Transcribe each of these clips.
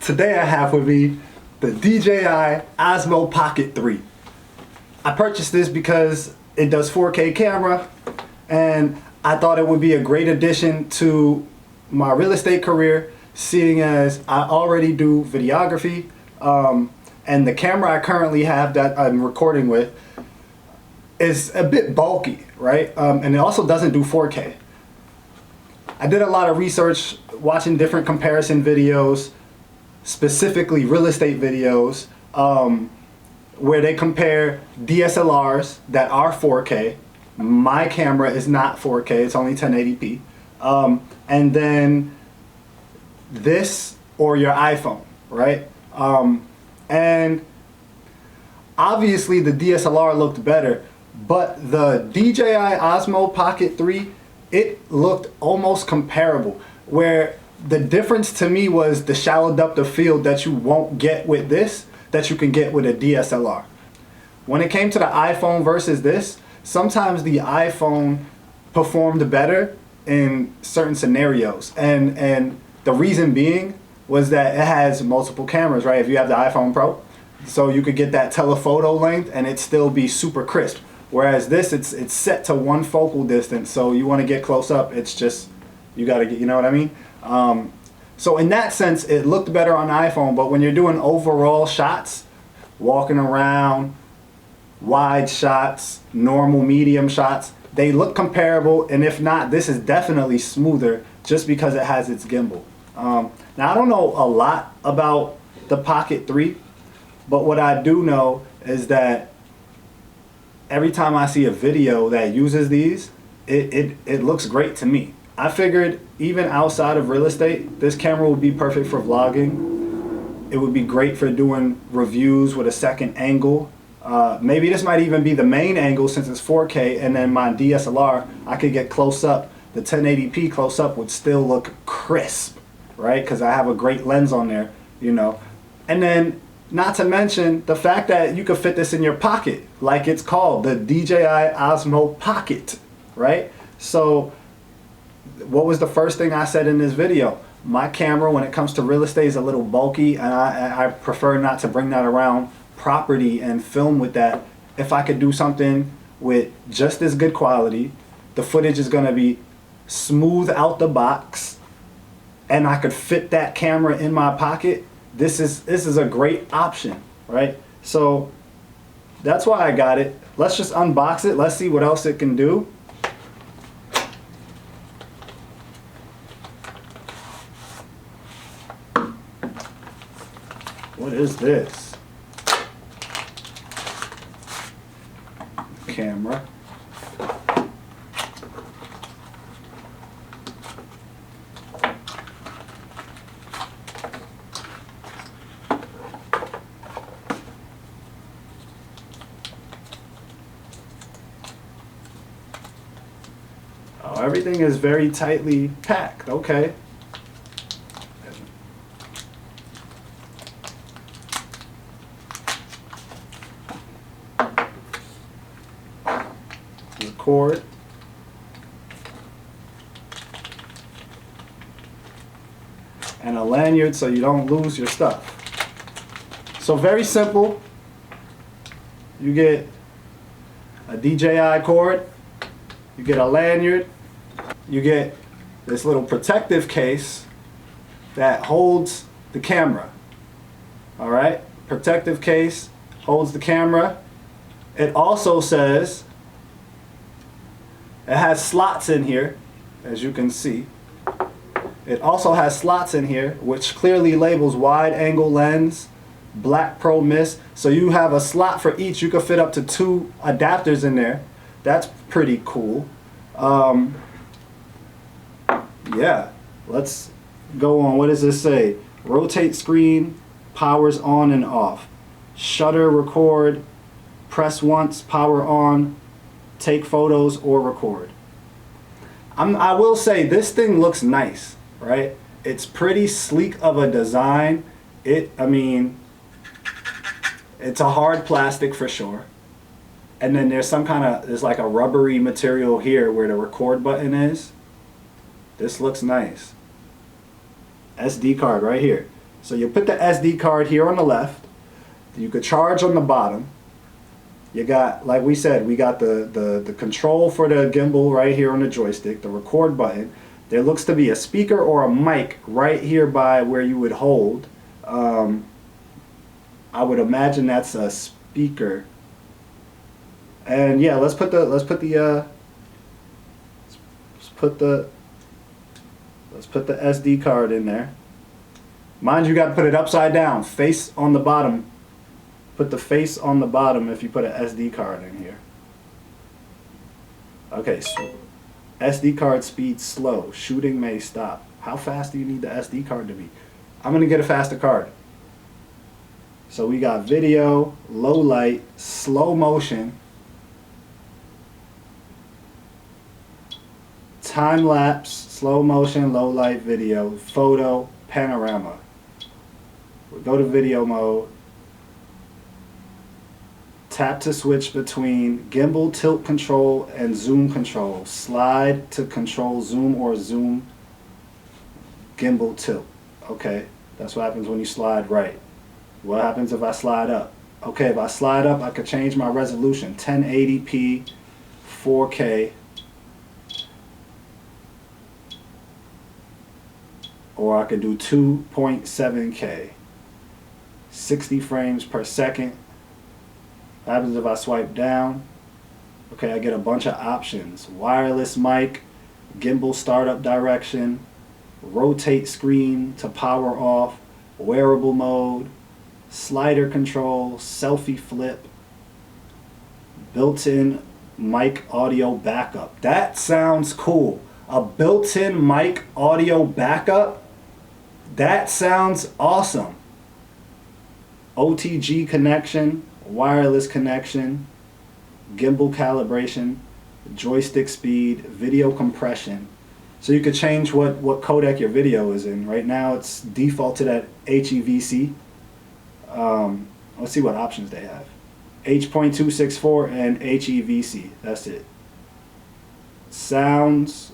Today I have with me the DJI Osmo Pocket 3. I purchased this because it does 4K camera and I thought it would be a great addition to my real estate career, seeing as I already do videography, and the camera I currently have that I'm recording with is a bit bulky, right? And it also doesn't do 4K. I did a lot of research watching different comparison videos, specifically real estate videos, where they compare DSLRs that are 4K. My camera is not 4K, it's only 1080p. And then this or your iPhone, right? And obviously the DSLR looked better, but the DJI Osmo Pocket 3, it looked almost comparable, where the difference to me was the shallow depth of field that you won't get with this, that you can get with a DSLR. When it came to the iPhone versus this, sometimes the iPhone performed better in certain scenarios, and the reason being was that it has multiple cameras, right? If you have the iPhone Pro, so you could get that telephoto length and it still be super crisp. Whereas this, it's set to one focal distance, so you want to get close up, it's just, you got to get, you know what I mean? So in that sense, it looked better on iPhone, but when you're doing overall shots, walking around, wide shots, normal medium shots, they look comparable, and if not, this is definitely smoother just because it has its gimbal. Now I don't know a lot about the Pocket 3, but what I do know is that every time I see a video that uses these, it looks great to me. I figured even outside of real estate, this camera would be perfect for vlogging. It would be great for doing reviews with a second angle. Maybe this might even be the main angle since it's 4K, and then my DSLR, I could get close up. The 1080p close up would still look crisp, right? Because I have a great lens on there, you know. And then, not to mention the fact that you could fit this in your pocket, like it's called, the DJI Osmo Pocket, right? So, what was the first thing I said in this video? My camera, when it comes to real estate, is a little bulky, and I prefer not to bring that around property and film with that. If I could do something with just as good quality, the footage is going to be smooth out the box, and I could fit that camera in my pocket, this is a great option, right? So that's why I got it. Let's just unbox it. Let's see what else it can do. What is this? Camera. Oh, everything is very tightly packed. Okay. Cord, and a lanyard so you don't lose your stuff. So very simple. You get a DJI cord, you get a lanyard, you get this little protective case that holds the camera. All right, protective case holds the camera. It also says it has slots in here, as you can see. It also has slots in here, which clearly labels wide angle lens, black pro mist. So you have a slot for each. You can fit up to 2 adapters in there. That's pretty cool. Yeah, let's go on. What does this say? Rotate screen, powers on and off. Shutter, record, press once, power on, take photos or record. I will say this thing looks nice, right? It's pretty sleek of a design. I mean, it's a hard plastic for sure. And then there's there's like a rubbery material here where the record button is. This looks nice. SD card right here. So you put the SD card here on the left. You could charge on the bottom. You got, like we said, we got the control for the gimbal right here on the joystick, the record button. There looks to be a speaker or a mic right here by where you would hold. I would imagine that's a speaker. And yeah, let's put the SD card in there. Mind you, got to put it upside down, face on the bottom. Put the face on the bottom if you put an SD card in here. Okay, so SD card speed slow. Shooting may stop. How fast do you need the SD card to be? I'm going to get a faster card. So we got video, low light, slow motion, time lapse, slow motion, low light video, photo, panorama. We'll go to video mode. Tap to switch between gimbal tilt control and zoom control. Slide to control zoom or zoom gimbal tilt. Okay, that's what happens when you slide right. What happens if I slide up? Okay, if I slide up, I could change my resolution. 1080p, 4K, or I could do 2.7K, 60 frames per second. What happens if I swipe down? Okay, I get a bunch of options. Wireless mic, gimbal startup direction, rotate screen to power off, wearable mode, slider control, selfie flip, built-in mic audio backup. That sounds cool. A built-in mic audio backup? That sounds awesome. OTG connection, wireless connection, gimbal calibration, joystick speed, video compression. So you could change what codec your video is in. Right now it's defaulted at HEVC. Let's see what options they have. H.264 and HEVC. That's it. Sounds.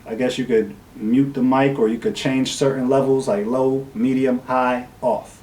I guess you could mute the mic, or you could change certain levels like low, medium, high, off.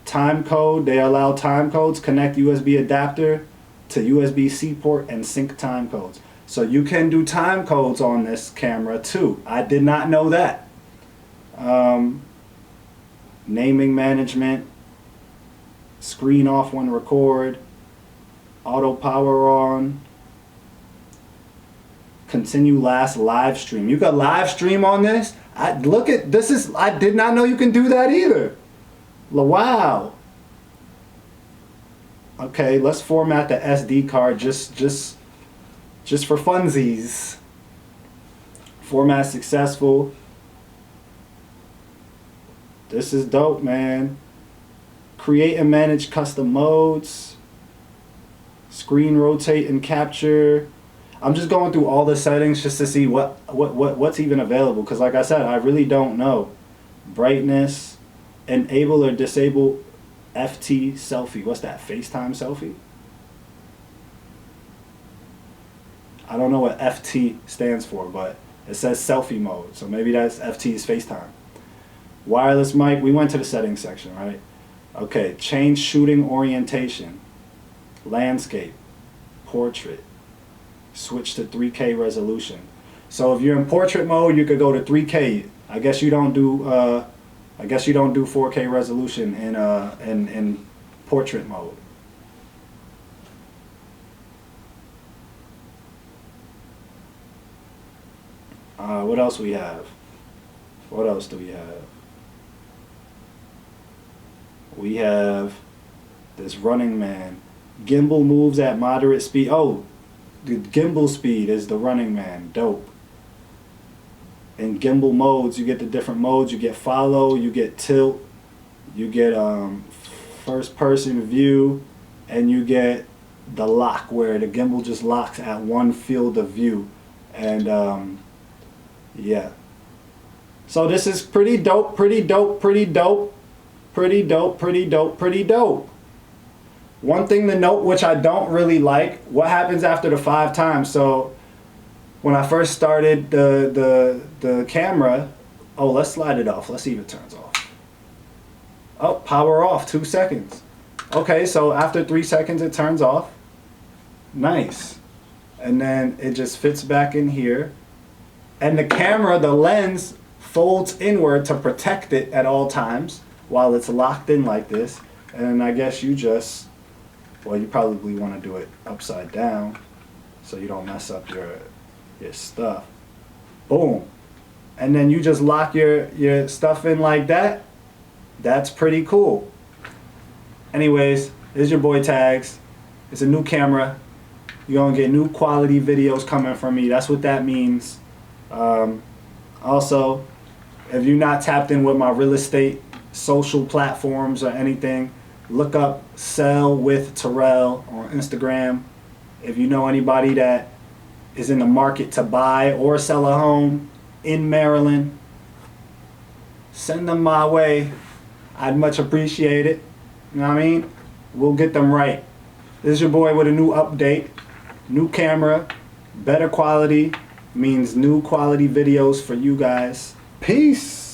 Time code, they allow time codes, connect USB adapter to USB-C port and sync time codes. So you can do time codes on this camera too. I did not know that. Naming management, screen off when record, auto power on, continue last live stream. You got live stream on this? I did not know you can do that either. Wow. Okay, let's format the SD card just for funsies. Format successful. This is dope, man. Create and manage custom modes. Screen rotate and capture. I'm just going through all the settings just to see what's even available, because like I said, I really don't know. Brightness. Enable or disable FT selfie. What's that? FaceTime selfie? I don't know what FT stands for, but it says selfie mode. So maybe that's FT's FaceTime. Wireless mic. We went to the settings section, right? Okay. Change shooting orientation. Landscape. Portrait. Switch to 3K resolution. So if you're in portrait mode, you could go to 3K. I guess you don't do 4K resolution in portrait mode. What else we have? What else do we have? We have this Running Man. Gimbal moves at moderate speed. Oh, the gimbal speed is the Running Man. Dope. In gimbal modes, you get the different modes. You get follow, you get tilt, you get first person view, and you get the lock, where the gimbal just locks at one field of view. And yeah. So this is pretty dope, pretty dope, pretty dope, pretty dope, pretty dope, pretty dope. One thing to note, which I don't really like, what happens after the 5 times. So when I first started the camera, Oh, let's slide it off. Let's see if it turns off. Oh, power off, 2 seconds. Okay, so after 3 seconds it turns off. Nice. And then it just fits back in here. And the camera, the lens, folds inward to protect it at all times while it's locked in like this. And I guess you just, well, you probably want to do it upside down so you don't mess up your stuff. Boom. And then you just lock your stuff in like that. That's pretty cool. Anyways, this is your boy Tags. It's a new camera. You're gonna get new quality videos coming from me. That's what that means. Also, if you're not tapped in with my real estate social platforms or anything, look up Sell with Terrell on Instagram. If you know anybody that is in the market to buy or sell a home in Maryland, send them my way. I'd much appreciate it. You know what I mean? We'll get them right. This is your boy with a new update. New camera, better quality means new quality videos for you guys. Peace.